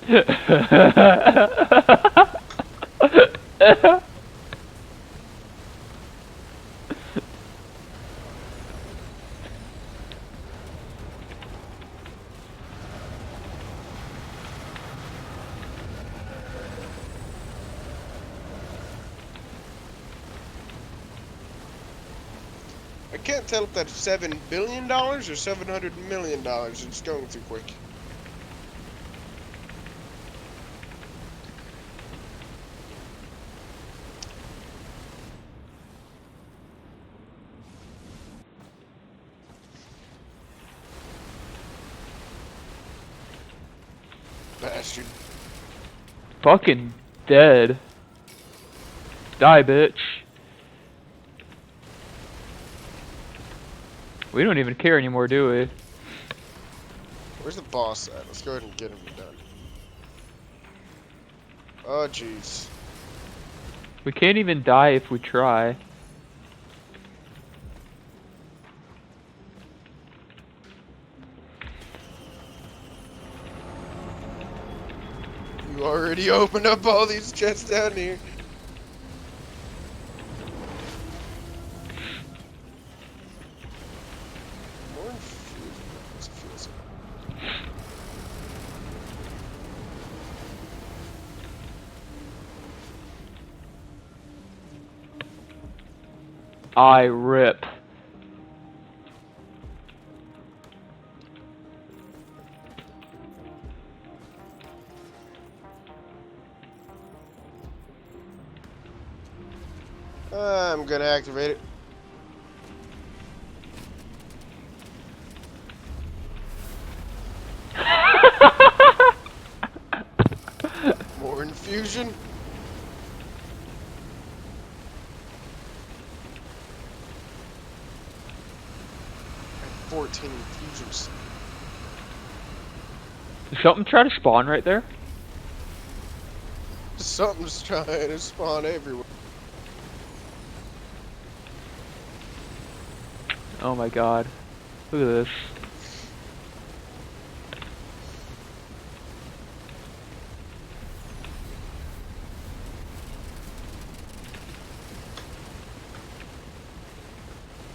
I can't tell if that's $7 billion or $700 million. It's going too quick. Bastard. Fucking dead. Die, bitch. We don't even care anymore, do we? Where's the boss at? Let's go ahead and get him done. Oh, jeez. We can't even die if we try. You already opened up all these chests down here. More infusion. What's it feels like? I rip. I'm gonna activate it. More infusion. I have 14 infusions. Did something try to spawn right there? Something's trying to spawn everywhere. Oh my god. Look at this.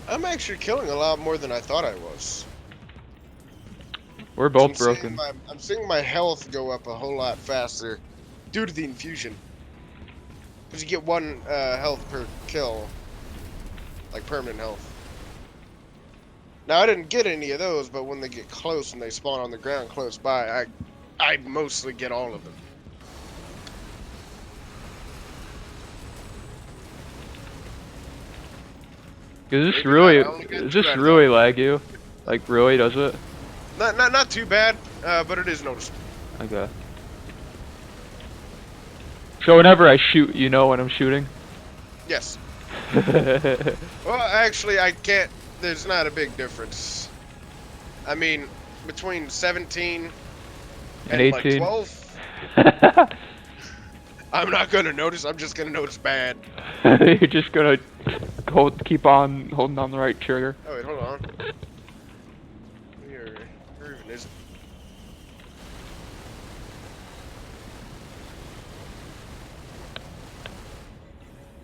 I'm actually killing a lot more than I thought I was. We're both broken. I'm seeing my health go up a whole lot faster due to the infusion. Because you get one health per kill. Like permanent health. Now I didn't get any of those, but when they get close and they spawn on the ground close by, I mostly get all of them. Is this Maybe really, not. I only got does two this out of really lag you? Like, really, does it? Not too bad, but it is noticeable. Okay. So whenever I shoot, you know when I'm shooting? Yes. Well, actually, I can't. There's not a big difference. I mean, between 17 And and like 18. 12, I'm not gonna notice. I'm just gonna notice bad. You're just gonna keep on holding on the right trigger. Oh wait, hold on. Where even is it?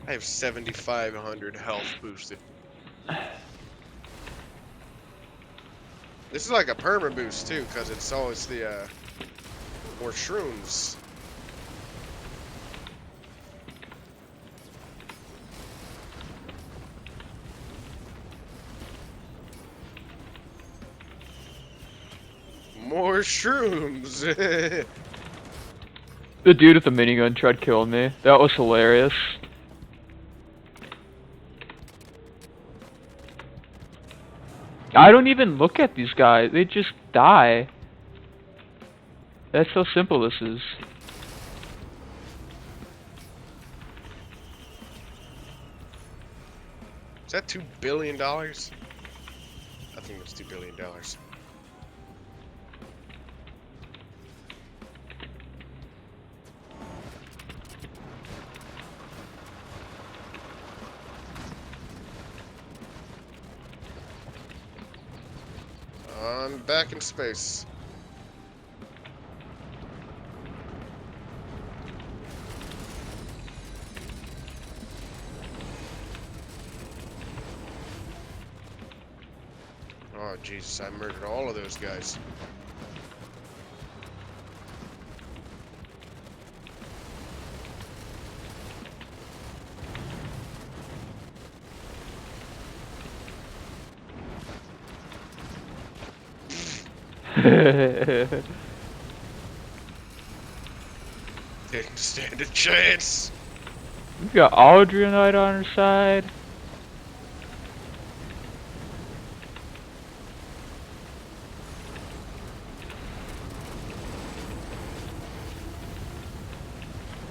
I have 7,500 health boosted. This is like a perma boost too, because it's always the more shrooms. More shrooms. The dude with the minigun tried killing me. That was hilarious. I don't even look at these guys. They just die. That's how simple this is. Is that $2 billion? I think that's $2 billion. I'm back in space. Oh, Jesus, I murdered all of those guys. Didn't stand a chance. We got Aldrinite on our side.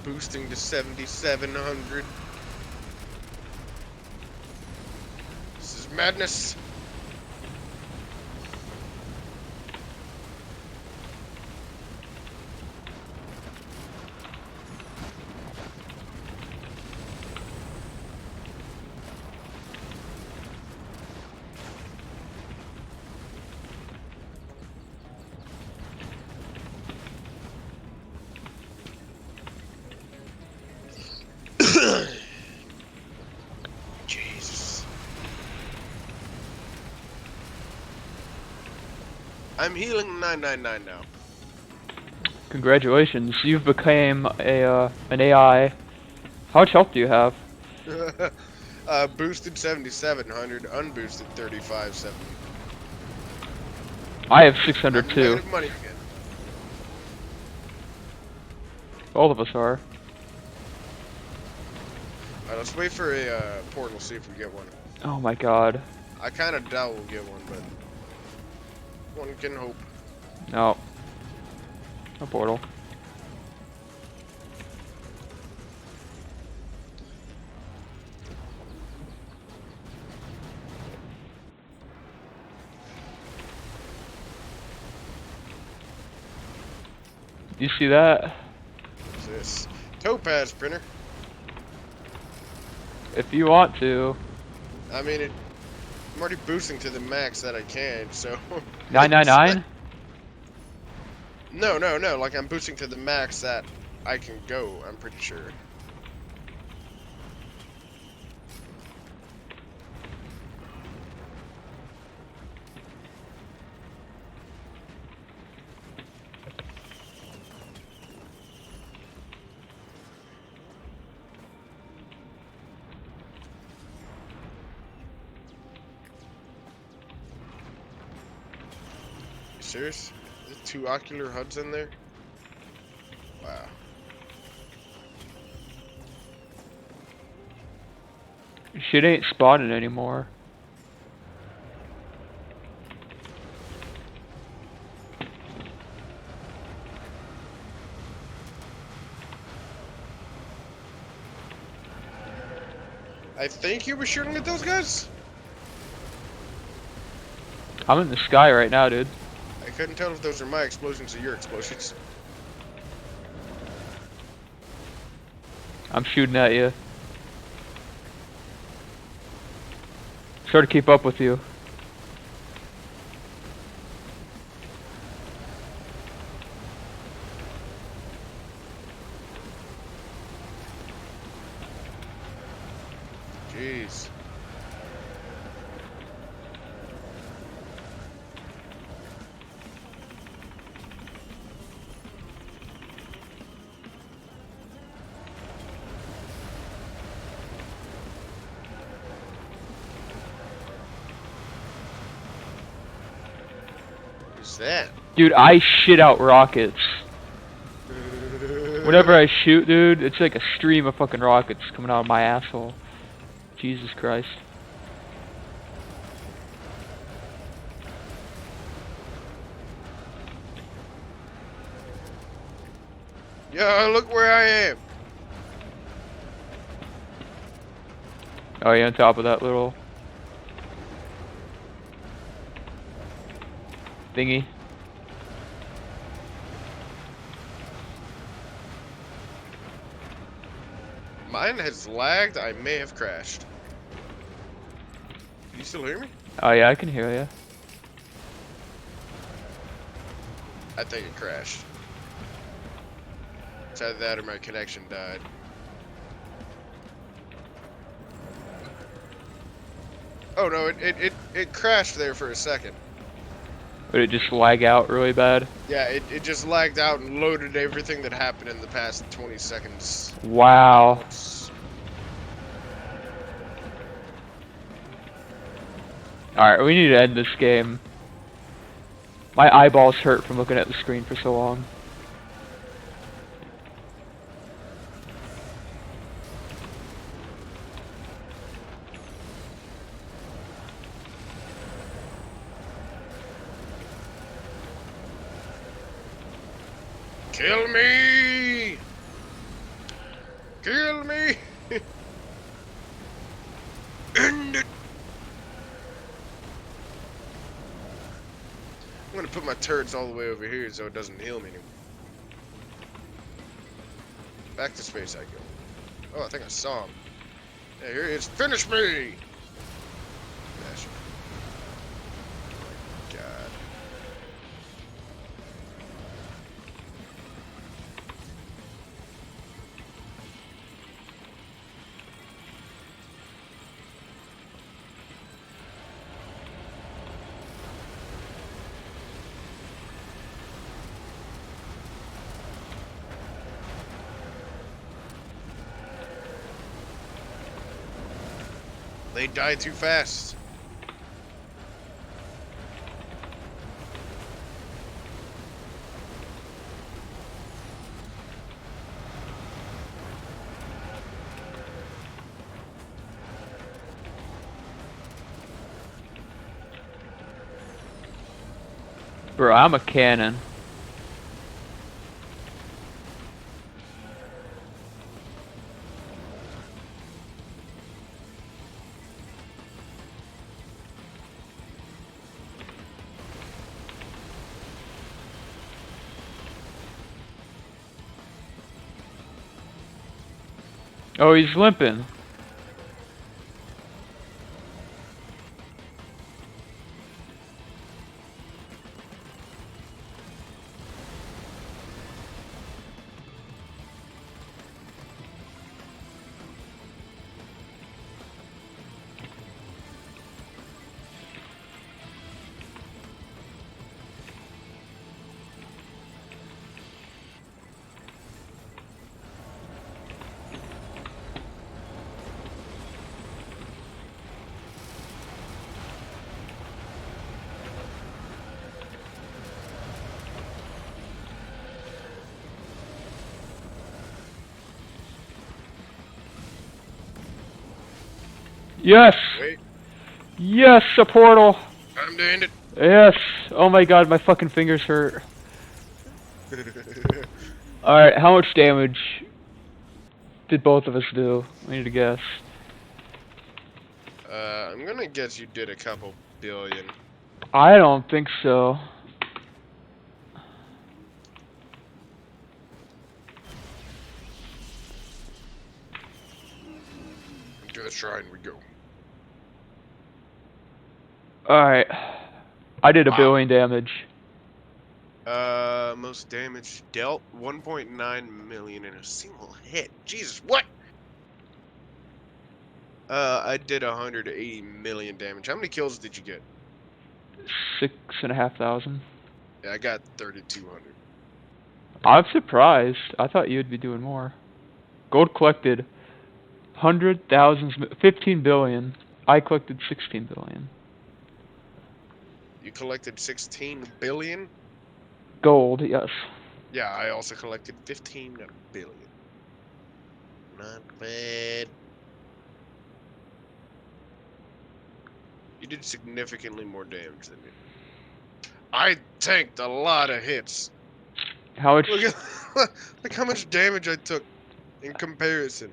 Boosting to 7,700. This is madness. Jesus. I'm healing 999 now. Congratulations, you've become an AI. How much health do you have? Boosted 7,700, unboosted 3,570. I have 600 I'm too. negative money again. All of us are. Alright, let's wait for a portal, see if we get one. Oh my god. I kind of doubt we'll get one, but one can hope. No. No portal. You see that? What's this? Topaz printer. If you want to. I mean, I'm already boosting to the max that I can, so... 999? No, like I'm boosting to the max that I can go, I'm pretty sure. You serious? Is there 2 ocular HUDs in there? Wow. Shit ain't spawning anymore. I think you were shooting at those guys? I'm in the sky right now, dude. I couldn't tell if those are my explosions or your explosions. I'm shooting at you. Try to keep up with you. Jeez. What's that? Dude, I shit out rockets. Whenever I shoot, dude, it's like a stream of fucking rockets coming out of my asshole. Jesus Christ. Yo, look where I am. Oh, yeah, on top of that little thingy. Mine has lagged. I may have crashed. Can you still hear me? Oh, yeah, I can hear you. I think it crashed. It's either that or my connection died. Oh no, it crashed there for a second. But it just lag out really bad. Yeah, it just lagged out and loaded everything that happened in the past 20 seconds. Wow. Alright, we need to end this game. My eyeballs hurt from looking at the screen for so long. Kill me! Kill me! End it! I'm gonna put my turrets all the way over here so it doesn't heal me anymore. Back to space I go. Oh, I think I saw him. Yeah, here he is. Finish me! Gosh. Oh my god. They die too fast. Bro, I'm a cannon. Oh, he's limping. Yes! Wait, Yes, a portal! time to end it. Yes! Oh my god, my fucking fingers hurt. Alright, how much damage did both of us do? I need to guess. I'm gonna guess you did a couple billion. I don't think so. To the shrine we go. Alright. I did a Wow. billion damage. Most damage dealt 1.9 million in a single hit. Jesus, what? I did 180 million damage. How many kills did you get? 6,500. Yeah, I got 3,200. I'm surprised. I thought you'd be doing more. Gold collected 100,000, 15 billion. I collected 16 billion. You collected 16 billion? Gold, yes. Yeah, I also collected 15 billion. Not bad. You did significantly more damage than me. I tanked a lot of hits. How much? Look at look how much damage I took in comparison.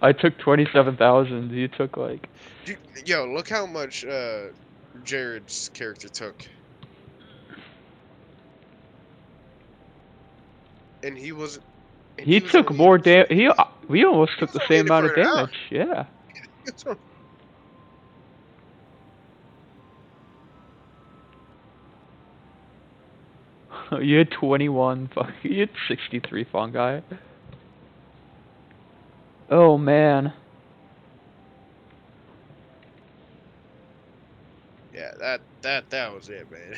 I took 27,000. You took like. Yo, look how much Jared's character took. And he was. And He was took only more able to- damage. We almost he took was the only same in it amount for of an hour. damage. Yeah. You had 21. You had 63 fungi. Oh man. Yeah, That was it, man.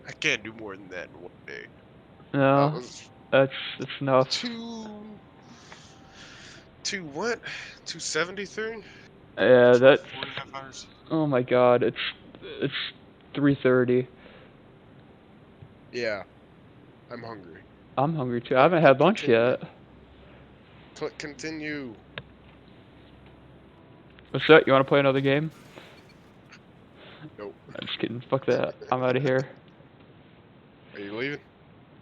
I can't do more than that in one day. That No, was that's enough. two what? 273? Yeah, For that's. 4.5 hours. Oh my God, it's 3:30. Yeah, I'm hungry. I'm hungry too. I haven't had Click lunch continue. yet. Click continue. What's that? You want to play another game? Nope. I'm just kidding. Fuck that. I'm out of here. Are you leaving?